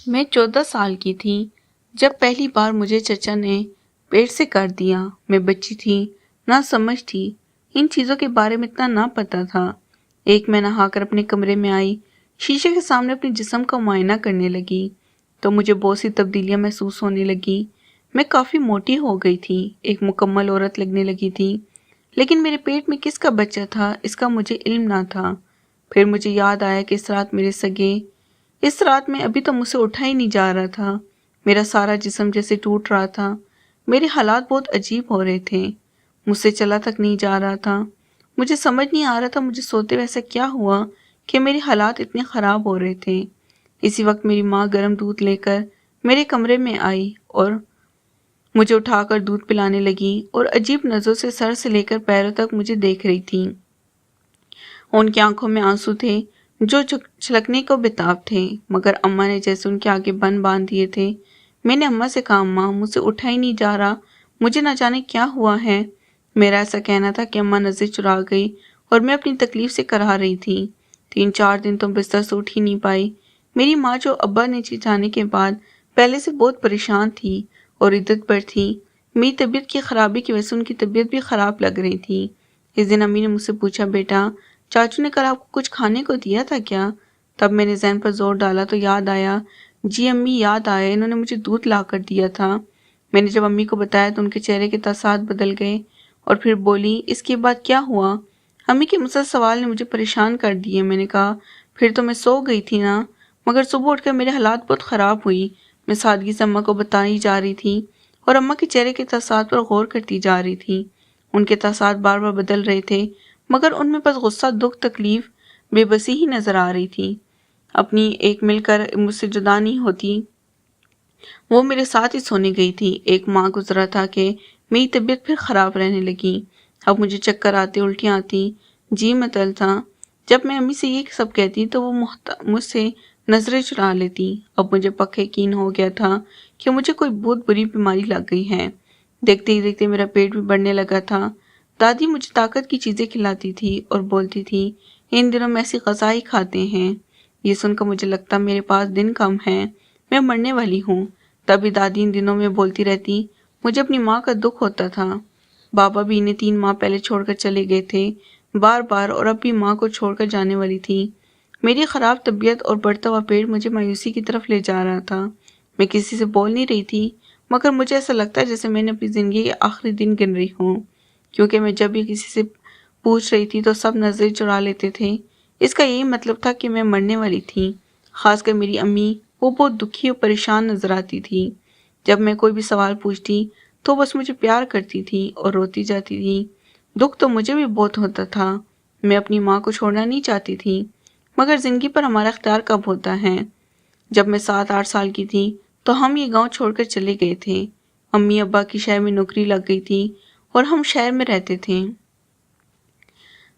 میں 14 سال کی تھی جب پہلی بار مجھے چچا نے پیٹ سے کر دیا۔ میں بچی تھی، نہ سمجھ تھی، ان چیزوں کے بارے میں اتنا نہ پتا تھا۔ میں نہا کر اپنے کمرے میں آئی، شیشے کے سامنے اپنے جسم کا معائنہ کرنے لگی تو مجھے بہت سی تبدیلیاں محسوس ہونے لگی۔ میں کافی موٹی ہو گئی تھی، ایک مکمل عورت لگنے لگی تھی، لیکن میرے پیٹ میں کس کا بچہ تھا اس کا مجھے علم نہ تھا۔ پھر مجھے یاد آیا کہ اس رات میں ابھی تو مجھ سے اٹھا ہی نہیں جا رہا تھا۔ میرا سارا جسم جیسے ٹوٹ رہا تھا، میرے حالات بہت عجیب ہو رہے تھے، مجھ سے چلا تک نہیں جا رہا تھا۔ مجھے سمجھ نہیں آ رہا تھا مجھے سوتے ویسا کیا ہوا کہ میرے حالات اتنے خراب ہو رہے تھے۔ اسی وقت میری ماں گرم دودھ لے کر میرے کمرے میں آئی اور مجھے اٹھا کر دودھ پلانے لگی اور عجیب نظروں سے سر سے لے کر پیروں تک مجھے دیکھ رہی تھی۔ ان کی آنکھوں میں آنسو تھے جو چھلکنے کو بےتاب تھے، مگر اماں نے جیسے ان کے آگے بند باندھ دیے تھے۔ میں نے اماں سے کہا، اماں مجھ سے اٹھا ہی نہیں جا رہا، مجھے نہ جانے کیا ہوا ہے۔ میرا ایسا کہنا تھا کہ اماں نظر چرا گئی اور میں اپنی تکلیف سے کرا رہی تھی۔ 3-4 دن تو بستر سے اٹھ ہی نہیں پائی۔ میری ماں جو ابا نے جانے کے بعد پہلے سے بہت پریشان تھی اور عدت پر تھی، میری طبیعت کی خرابی کی وجہ سے ان کی طبیعت بھی خراب لگ رہی تھی۔ اس دن امی نے مجھ سے پوچھا، بیٹا چاچو نے کل آپ کو کچھ کھانے کو دیا تھا کیا؟ تب میں نے ذہن پر زور ڈالا تو یاد آیا، جی امی یاد آیا، انہوں نے مجھے دودھ لا کر دیا تھا۔ میں نے جب امی کو بتایا تو ان کے چہرے کے تاثرات بدل گئے اور پھر بولی، اس کے بعد کیا ہوا؟ امی کے مسلسل سوال نے مجھے پریشان کر دیے۔ میں نے کہا، پھر تو میں سو گئی تھی نا، مگر صبح اٹھ کر میرے حالات بہت خراب ہوئی۔ میں سادگی سے اماں کو بتائی جا رہی تھی اور اماں کے چہرے کے تاثرات پر غور کرتی جا رہی تھی۔ ان کے تاثرات بار بار بدل رہے تھے، مگر ان میں بس غصہ، دکھ، تکلیف، بے بسی ہی نظر آ رہی تھی۔ اپنی ایک مل کر مجھ سے جدا نہیں ہوتی، وہ میرے ساتھ ہی سونے گئی تھی۔ ایک ماہ گزرا تھا کہ میری طبیعت پھر خراب رہنے لگی۔ اب مجھے چکر آتے، الٹیاں آتی، جی متل تھا۔ جب میں امی سے یہ سب کہتی تو وہ مجھ سے نظریں چرا لیتی۔ اب مجھے پکا یقین ہو گیا تھا کہ مجھے کوئی بہت بری بیماری لگ گئی ہے۔ دیکھتے ہی دیکھتے میرا پیٹ بھی بڑھنے لگا تھا۔ دادی مجھے طاقت کی چیزیں کھلاتی تھی اور بولتی تھی، ان دنوں میں ایسی غذا ہی کھاتے ہیں۔ یہ سن کر مجھے لگتا میرے پاس دن کم ہیں، میں مرنے والی ہوں۔ تبھی دادی ان دنوں میں بولتی رہتی، مجھے اپنی ماں کا دکھ ہوتا تھا۔ بابا بھی انہیں 3 ماہ پہلے چھوڑ کر چلے گئے تھے، بار بار، اور اب بھی ماں کو چھوڑ کر جانے والی تھی۔ میری خراب طبیعت اور بڑھتا ہوا پیٹ مجھے مایوسی کی طرف لے جا رہا تھا۔ میں کسی سے بول نہیں رہی تھی، مگر مجھے ایسا لگتا جیسے میں نے اپنی زندگی کے آخری دن گن رہی ہوں، کیونکہ میں جب بھی کسی سے پوچھ رہی تھی تو سب نظریں چرا لیتے تھے۔ اس کا یہی مطلب تھا کہ میں مرنے والی تھی۔ خاص کر میری امی، وہ بہت دکھی اور پریشان نظر آتی تھی۔ جب میں کوئی بھی سوال پوچھتی تو بس مجھے پیار کرتی تھی اور روتی جاتی تھی۔ دکھ تو مجھے بھی بہت ہوتا تھا، میں اپنی ماں کو چھوڑنا نہیں چاہتی تھی، مگر زندگی پر ہمارا اختیار کب ہوتا ہے؟ جب میں 7-8 سال کی تھی تو ہم یہ گاؤں چھوڑ کر چلے گئے تھے۔ امی ابا کی شہر میں نوکری لگ گئی تھی اور ہم شہر میں رہتے تھے۔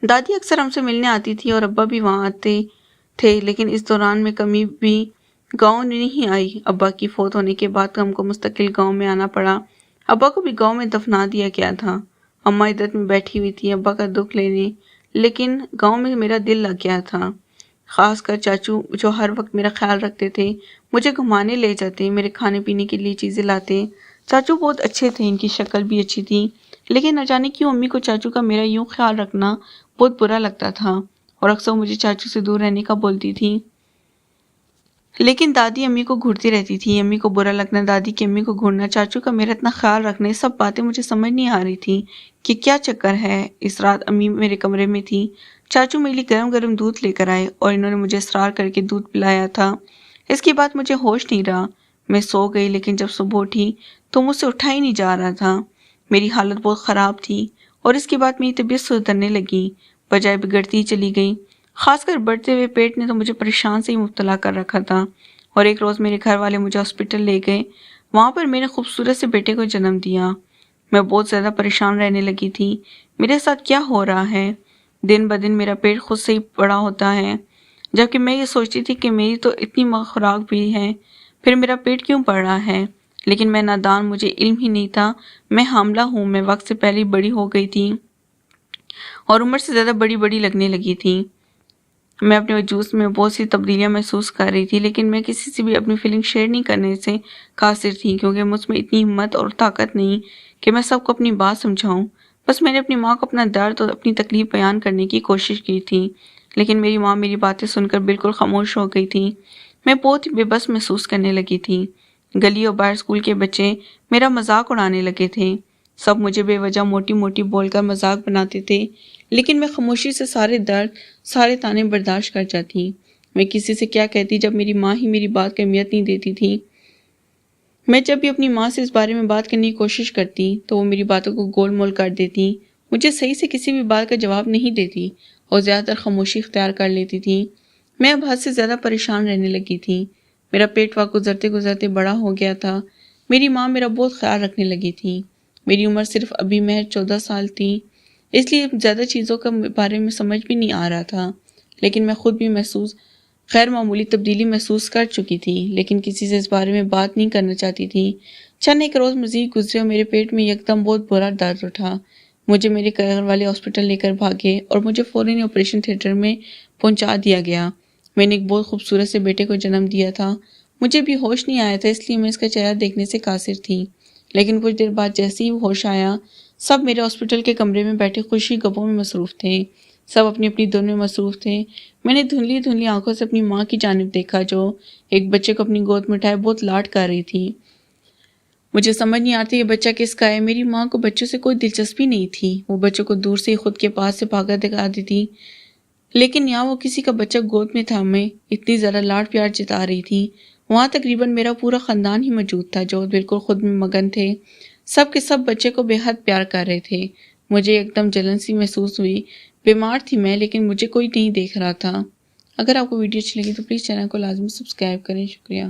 دادی اکثر ہم سے ملنے آتی تھی اور ابا بھی وہاں آتے تھے، لیکن اس دوران میں کمی بھی گاؤں نہیں آئی۔ ابا کی فوت ہونے کے بعد ہم کو مستقل گاؤں میں آنا پڑا۔ ابا کو بھی گاؤں میں دفنا دیا گیا تھا۔ اماں عدت میں بیٹھی ہوئی تھی ابا کا دکھ لینے، لیکن گاؤں میں میرا دل لگ گیا تھا۔ خاص کر چاچو جو ہر وقت میرا خیال رکھتے تھے، مجھے گھمانے لے جاتے، میرے کھانے پینے کے لیے چیزیں لاتے۔ چاچو بہت اچھے تھے، ان کی شکل بھی اچھی تھی، لیکن نہ جانے کیوں امی کو چاچو کا میرا یوں خیال رکھنا بہت برا لگتا تھا اور اکثر مجھے چاچو سے دور رہنے کا بولتی تھی۔ لیکن دادی امی کو گھورتی رہتی تھی، امی کو برا لگنا، دادی کی امی کو گھورنا، چاچو کا میرا اتنا خیال رکھنا، یہ سب باتیں مجھے سمجھ نہیں آ رہی تھی کہ کیا چکر ہے۔ اس رات امی میرے کمرے میں تھی، چاچو میرے لیے گرم گرم دودھ لے کر آئے اور انہوں نے مجھے اصرار کر کے دودھ پلایا تھا۔ اس کے بعد مجھے ہوش نہیں رہا، میں سو گئی، لیکن جب صبح اٹھی تو مجھ سے اٹھا ہی نہیں جا رہا تھا۔ میری حالت بہت خراب تھی اور اس کے بعد میری طبیعت سدھرنے لگی، بجائے بگڑتی ہی چلی گئی۔ خاص کر بڑھتے ہوئے پیٹ نے تو مجھے پریشان سے ہی مبتلا کر رکھا تھا۔ اور ایک روز میرے گھر والے مجھے ہاسپٹل لے گئے، وہاں پر میرے خوبصورت سے بیٹے کو جنم دیا۔ میں بہت زیادہ پریشان رہنے لگی تھی، میرے ساتھ کیا ہو رہا ہے؟ دن بدن میرا پیٹ خود سے ہی بڑا ہوتا ہے، جبکہ میں یہ سوچتی تھی کہ میری تو اتنی خوراک بھی ہے، پھر میرا پیٹ کیوں بڑھ رہا ہے؟ لیکن میں نادان، مجھے علم ہی نہیں تھا میں حاملہ ہوں۔ میں وقت سے پہلے بڑی ہو گئی تھی اور عمر سے زیادہ بڑی لگنے لگی تھی۔ میں اپنے وجود میں بہت سی تبدیلیاں محسوس کر رہی تھی، لیکن میں کسی سے بھی اپنی فیلنگ شیئر نہیں کرنے سے قاصر تھی، کیونکہ مجھ میں اتنی ہمت اور طاقت نہیں کہ میں سب کو اپنی بات سمجھاؤں۔ بس میں نے اپنی ماں کو اپنا درد اور اپنی تکلیف بیان کرنے کی کوشش کی تھی، لیکن میری ماں میری باتیں سن کر بالکل خاموش ہو گئی تھی۔ میں بہت ہی بے بس محسوس کرنے لگی تھی۔ گلی اور باہر اسکول کے بچے میرا مذاق اڑانے لگے تھے۔ سب مجھے بے وجہ موٹی موٹی بول کر مذاق بناتے تھے، لیکن میں خاموشی سے سارے درد، سارے طعنے برداشت کر جاتی۔ میں کسی سے کیا کہتی جب میری ماں ہی میری بات کو اہمیت نہیں دیتی تھی۔ میں جب بھی اپنی ماں سے اس بارے میں بات کرنے کی کوشش کرتی تو وہ میری باتوں کو گول مول کر دیتی، مجھے صحیح سے کسی بھی بات کا جواب نہیں دیتی اور زیادہ تر خاموشی اختیار کر لیتی تھی۔ میں اب حد سے زیادہ پریشان رہنے لگی تھی۔ میرا پیٹ وقت گزرتے گزرتے بڑا ہو گیا تھا۔ میری ماں میرا بہت خیال رکھنے لگی تھی۔ میری عمر صرف ابھی محض 14 سال تھی، اس لیے زیادہ چیزوں کے بارے میں سمجھ بھی نہیں آ رہا تھا، لیکن میں خود بھی غیر معمولی تبدیلی محسوس کر چکی تھی، لیکن کسی سے اس بارے میں بات نہیں کرنا چاہتی تھی۔ چند ایک روز مزید گزرے اور میرے پیٹ میں یکدم بہت برا درد اٹھا۔ مجھے میرے گھر والے ہاسپٹل لے کر بھاگے اور مجھے فوراً آپریشن تھیٹر میں پہنچا دیا گیا۔ میں نے ایک بہت خوبصورت سے بیٹے کو جنم دیا تھا۔ مجھے بھی ہوش نہیں آیا تھا، اس لیے میں اس کا چہرہ دیکھنے سے قاصر تھی، لیکن کچھ دیر بعد جیسے ہی ہوش آیا، سب میرے ہاسپٹل کے کمرے میں بیٹھے خوشی گپوں میں مصروف تھے۔ سب اپنی اپنی دنیا میں مصروف تھے۔ میں نے دھندلی دھندلی آنکھوں سے اپنی ماں کی جانب دیکھا جو ایک بچے کو اپنی گود میں اٹھائے بہت لاڈ کر رہی تھی۔ مجھے سمجھ نہیں آتی یہ بچہ کس کا ہے۔ میری ماں کو بچوں سے کوئی دلچسپی نہیں تھی، وہ بچوں کو دور سے ہی خود کے پاس سے بھاگا دکھا دیتی، لیکن یہاں وہ کسی کا بچہ گود میں تھامے اتنی زیادہ لاڈ پیار جتا رہی تھی۔ وہاں تقریباً میرا پورا خاندان ہی موجود تھا جو بالکل خود میں مگن تھے۔ سب کے سب بچے کو بے حد پیار کر رہے تھے۔ مجھے ایک دم جلن سی محسوس ہوئی۔ بیمار تھی میں، لیکن مجھے کوئی نہیں دیکھ رہا تھا۔ اگر آپ کو ویڈیو اچھی لگی تو پلیز چینل کو لازمی سبسکرائب کریں۔ شکریہ۔